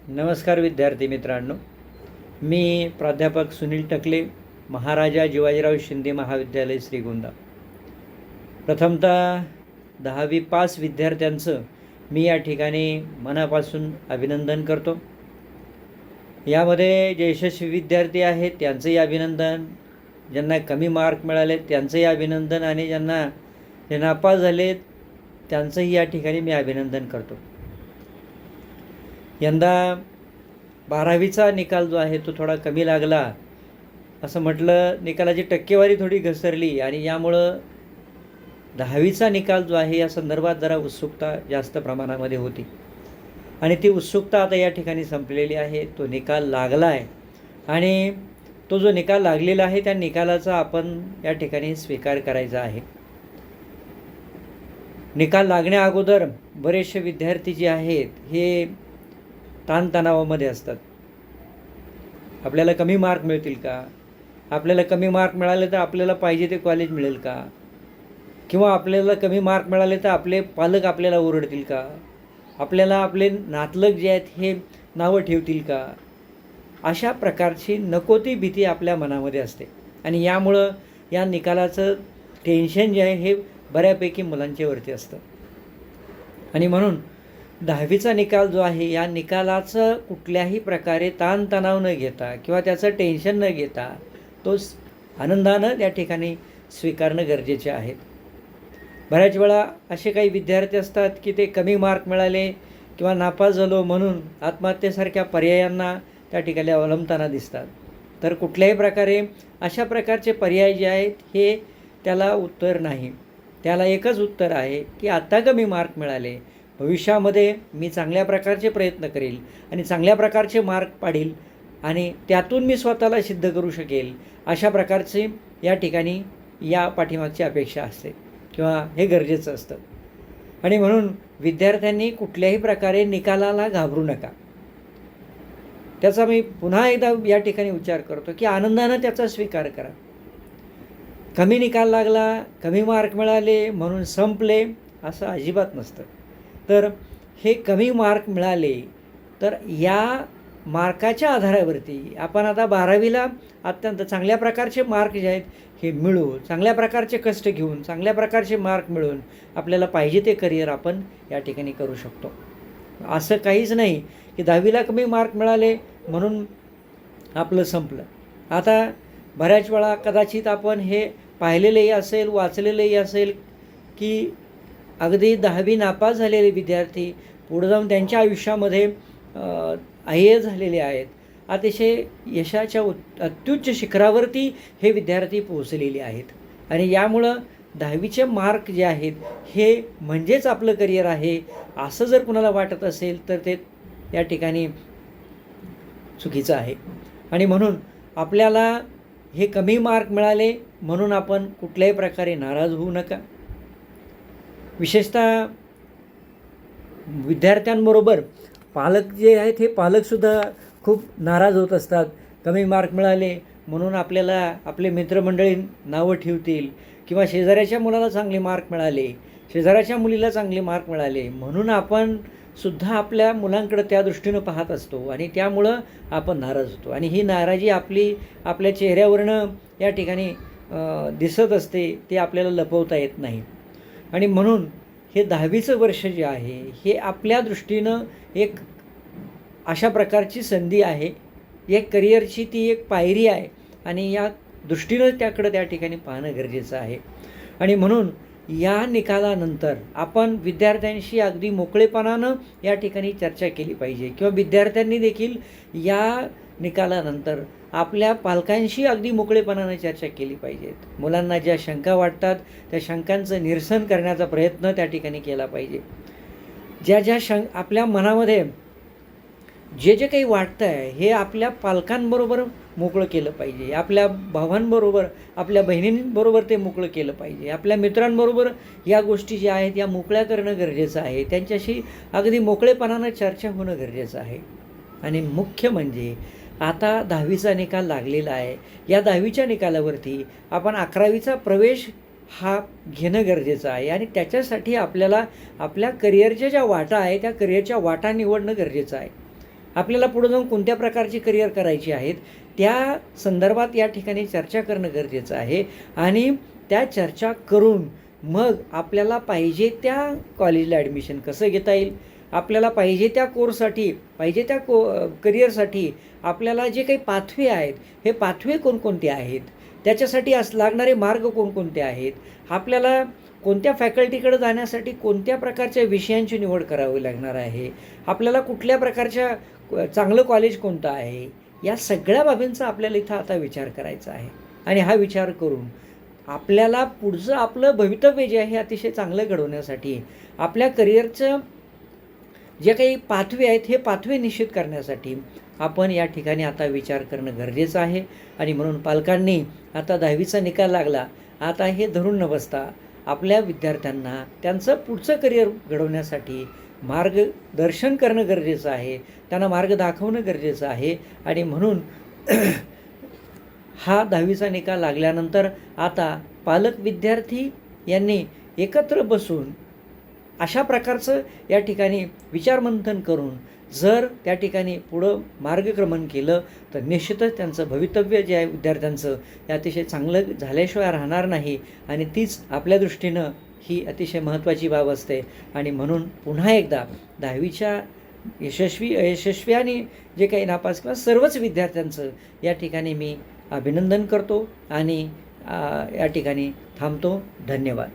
नमस्कार विद्यार्थी मित्रांनो, मी प्राध्यापक सुनील टकले, महाराजा जिवाजीराव शिंदे महाविद्यालय श्रीगोंदा. प्रथमतः 10वी पास विद्यार्थ्यांचं मी या ठिकाणी मनापासून अभिनंदन करतो. यामध्ये जे यशस्वी विद्यार्थी आहेत त्यांचंही अभिनंदन, ज्यांना कमी मार्क मिळाले त्यांचंही अभिनंदन आणि जे नापास झालेत त्यांचंही या ठिकाणी मी अभिनंदन करतो. यंदा 12वीचा निकाल जो आहे तो थोडा कमी लागला असं म्हटलं. निकालाची टक्केवारी थोडी घसरली आणि यामुळं 10वीचा निकाल जो आहे या संदर्भात जरा उत्सुकता जास्त प्रमाणामध्ये होती आणि ती उत्सुकता आता या ठिकाणी संपलेली आहे. तो निकाल लागला आहे आणि तो जो निकाल लागलेला आहे त्या निकालाचा आपण या ठिकाणी स्वीकार करायचा आहे. निकाल लागण्या अगोदर बरेचसे विद्यार्थी जे आहेत हे ताणतणावामध्ये असतात. आपल्याला कमी मार्क मिळतील का, आपल्याला कमी मार्क मिळाले तर आपल्याला पाहिजे ते कॉलेज मिळेल का, किंवा आपल्याला कमी मार्क मिळाले तर आपले पालक आपल्याला ओरडतील का, आपल्याला आपले नातलग जे आहेत हे नावं ठेवतील का, अशा प्रकारची नको ती भीती आपल्या मनामध्ये असते आणि यामुळं या निकालाचं टेन्शन जे आहे हे बऱ्यापैकी मुलांच्यावरती असतं. आणि म्हणून 10वीचा निकाल जो आहे या निकालाचं कुठल्याही प्रकारे ताणतणाव न घेता किंवा त्याचं टेन्शन न घेता तो आनंदानं त्या ठिकाणी स्वीकारणं गरजेचे आहेत. बऱ्याच वेळा असे काही विद्यार्थी असतात की ते कमी मार्क मिळाले किंवा नापास झालो म्हणून आत्महत्येसारख्या पर्यायांना त्या ठिकाणी अवलंबताना दिसतात. तर कुठल्याही प्रकारे अशा प्रकारचे पर्याय जे आहेत हे त्याला उत्तर नाही. त्याला एकच उत्तर आहे की आत्ता कमी मार्क मिळाले, भविष्यामध्ये मी चांगल्या प्रकारचे प्रयत्न करेल आणि चांगल्या प्रकारचे मार्क पाडील आणि त्यातून मी स्वतःला सिद्ध करू शकेल, अशा प्रकारचे या ठिकाणी या पाठीमागची अपेक्षा असते किंवा हे गरजेचं असतं. आणि म्हणून विद्यार्थ्यांनी कुठल्याही प्रकारे निकालाला घाबरू नका. त्याचा मी पुन्हा एकदा या ठिकाणी विचार करतो की आनंदानं त्याचा स्वीकार करा. कमी निकाल लागला, कमी मार्क मिळाले म्हणून संपले असं अजिबात नसतं. तर हे कमी मार्क मिळाले तर या मार्काच्या आधारावरती आपण आता 12वीला अत्यंत चांगल्या प्रकारचे मार्क जे आहेत हे मिळू, चांगल्या प्रकारचे कष्ट घेऊन चांगल्या प्रकारचे मार्क मिळून आपल्याला पाहिजे ते करिअर आपण या ठिकाणी करू शकतो. असं काहीच नाही की 10वीला कमी मार्क मिळाले म्हणून आपलं संपलं. आता बऱ्याच वेळा कदाचित आपण हे पाहिलेलंही असेल, वाचलेलंही असेल की अगदी 10वी नापास झालेले विद्यार्थी पुढे जाऊन त्यांच्या आयुष्यामध्ये IAS झालेले आहेत. अतिशय यशाच्या अत्युच्च शिखरावरती हे विद्यार्थी पोहोचलेले आहेत आणि यामुळं 10वीचे मार्क जे आहेत हे म्हणजेच आपलं करिअर आहे असं जर कुणाला वाटत असेल तर ते या ठिकाणी चुकीचं आहे. आणि म्हणून आपल्याला हे कमी मार्क मिळाले म्हणून आपण कुठल्याही प्रकारे नाराज होऊ नका. विशेषतः विद्यार्थ्यांबरोबर पालक जे आहेत हे पालकसुद्धा खूप नाराज होत असतात. कमी मार्क मिळाले म्हणून आपल्याला आपले मित्रमंडळी नावं ठेवतील किंवा शेजाऱ्याच्या मुलाला चांगले मार्क मिळाले, शेजाऱ्याच्या मुलीला चांगले मार्क मिळाले म्हणून आपण सुद्धा आपल्या मुलांकडे त्या दृष्टीनं पाहत असतो आणि त्यामुळं आपण नाराज होतो आणि ही नाराजी आपल्या चेहऱ्यावरनं या ठिकाणी दिसत असते, ते आपल्याला लपवता येत नाही. आणि म्हणून हे 10वीचं वर्ष जे आहे हे आपल्या दृष्टीनं एक अशा प्रकारची संधी आहे, एक करिअरची ती एक पायरी आहे आणि या दृष्टीनं त्याकडं त्या ठिकाणी पाहणं गरजेचं आहे. आणि म्हणून या निकालानंतर आपण विद्यार्थ्यांशी अगदी मोकळेपणानं या ठिकाणी चर्चा केली पाहिजे किंवा विद्यार्थ्यांनी देखील या निकालानंतर आपल्या पालकांशी अगदी मोकळेपणानं चर्चा केली पाहिजेत. मुलांना ज्या शंका वाटतात त्या शंकांचं निरसन करण्याचा प्रयत्न त्या ठिकाणी केला पाहिजे. ज्या आपल्या मनामध्ये जे काही वाटतं आहे हे आपल्या पालकांबरोबर मोकळं केलं पाहिजे, आपल्या भावांबरोबर आपल्या बहिणींबरोबर ते मोकळं केलं पाहिजे, आपल्या मित्रांबरोबर या गोष्टी ज्या आहेत या मोकळ्या करणं गरजेचं आहे. त्यांच्याशी अगदी मोकळेपणानं चर्चा होणं गरजेचं आहे. आणि मुख्य म्हणजे आता 10वीचा निकाल लागलेला आहे. या 10वीच्या निकालावरती आपण 11वीचा प्रवेश हा घेणं गरजेचं आहे आणि त्याच्यासाठी आपल्याला आपल्या करिअरच्या ज्या वाटा आहे त्या करिअरच्या वाटा निवडणं गरजेचं आहे. आपल्याला पुढे जाऊन कोणत्या प्रकारची करिअर करायची आहेत त्या संदर्भात या ठिकाणी चर्चा करणं गरजेचं आहे आणि त्या चर्चा करून मग आपल्याला पाहिजे त्या कॉलेजला ॲडमिशन कसं घेता येईल, आपल्याला पाहिजे त्या कोर्ससाठी पाहिजे त्या करिअरसाठी आपल्याला जे काही पाथवे आहेत हे पाथवे कोणकोणते आहेत, त्याच्यासाठी लागणारे मार्ग कोणकोणते आहेत, आपल्याला कोणत्या फॅकल्टीकडे जाण्यासाठी कोणत्या प्रकारच्या विषयांची निवड करावी लागणार आहे, आपल्याला कुठल्या प्रकारच्या चांगलं कॉलेज कोणतं आहे, या सगळ्या बाबींचा आपल्याला इथं आता विचार करायचा आहे. आणि हा विचार करून आपल्याला पुढचं आपलं भवितव्य जे आहे हे अतिशय चांगलं घडवण्यासाठी आपल्या करिअरचं जे काही पाथवे आहेत हे पाथवे निश्चित करण्यासाठी आपण या ठिकाणी आता विचार करणं गरजेचं आहे. आणि म्हणून पालकांनी आता 10वीचा निकाल लागला, आता हे धरून न बसता आपल्या विद्यार्थ्यांना त्यांचं पुढचं करिअर घडवण्यासाठी मार्गदर्शन करणं गरजेचं आहे, त्यांना मार्ग दाखवणं गरजेचं आहे. आणि म्हणून हा 10वीचा निकाल लागल्यानंतर आता पालक विद्यार्थी यांनी एकत्र बसून अशा प्रकारचं या ठिकाणी विचारमंथन करून जर त्या ठिकाणी पुढं मार्गक्रमण केलं तर निश्चितच त्यांचं भवितव्य जे आहे विद्यार्थ्यांचं हे अतिशय चांगलं झाल्याशिवाय राहणार नाही. आणि तीच आपल्या दृष्टीनं ही अतिशय महत्त्वाची बाब असते. आणि म्हणून पुन्हा एकदा 10वीच्या यशस्वी अयशस्वी आणि जे काही नापास किंवा सर्वच विद्यार्थ्यांचं या ठिकाणी मी अभिनंदन करतो आणि या ठिकाणी थांबतो. धन्यवाद.